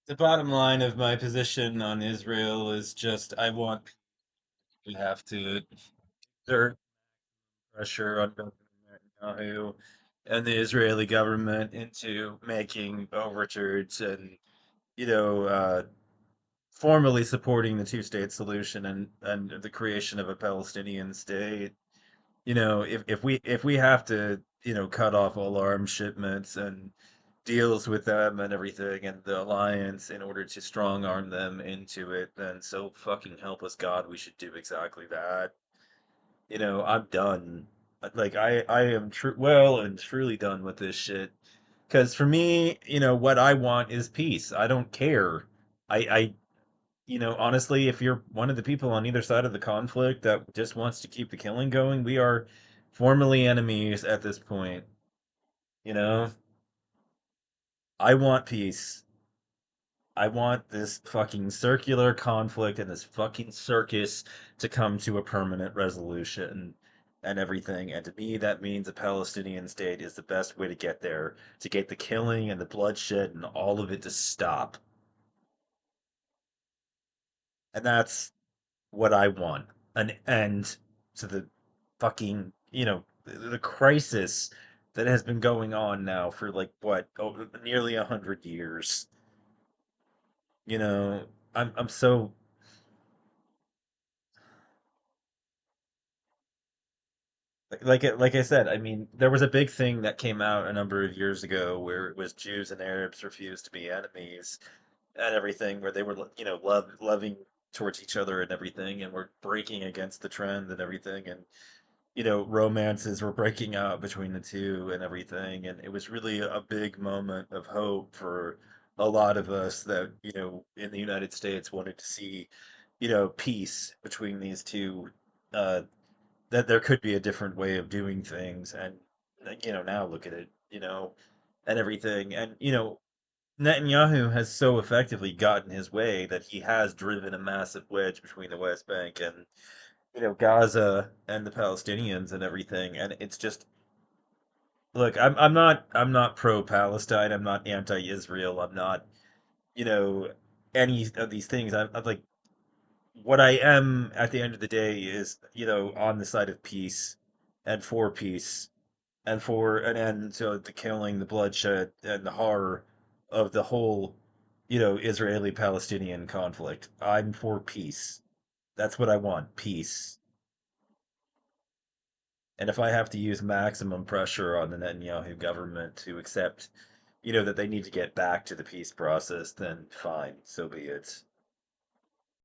The bottom line of my position on Israel is just I want we have to exert pressure on Benjamin Netanyahu and the Israeli government into making overtures and you know formally supporting the two-state solution and the creation of a Palestinian state. If we have to, cut off all arms shipments and deals with them and everything and the alliance in order to strong arm them into it, then so fucking help us God, we should do exactly that. I'm done. Like I am well and truly done with this shit. Because for me, what I want is peace. I don't care. Honestly, if you're one of the people on either side of the conflict that just wants to keep the killing going, we are formally enemies at this point. You know, I want peace. I want this fucking circular conflict and this fucking circus to come to a permanent resolution and everything. And to me, that means a Palestinian state is the best way to get there, to get the killing and the bloodshed and all of it to stop. And that's what I want. An end to the fucking, the crisis that has been going on now for like what, nearly 100 years. You know, I'm so like I said, I mean, there was a big thing that came out a number of years ago where it was Jews and Arabs refused to be enemies and everything, where they were, loving towards each other and everything, and were breaking against the trend and everything, and romances were breaking out between the two and everything, and it was really a big moment of hope for a lot of us that, in the United States wanted to see, peace between these two, uh, that there could be a different way of doing things, and now look at it, and everything, and Netanyahu has so effectively gotten his way that he has driven a massive wedge between the West Bank and Gaza and the Palestinians and everything. And it's just look, I'm not pro Palestine. I'm not anti Israel. I'm not you know any of these things. I'm like what I am at the end of the day is on the side of peace and for peace and for an end to the killing, the bloodshed, and the horror of the whole Israeli-Palestinian conflict. I'm for peace. That's what I want, peace. And if I have to use maximum pressure on the Netanyahu government to accept, that they need to get back to the peace process, then fine, so be it.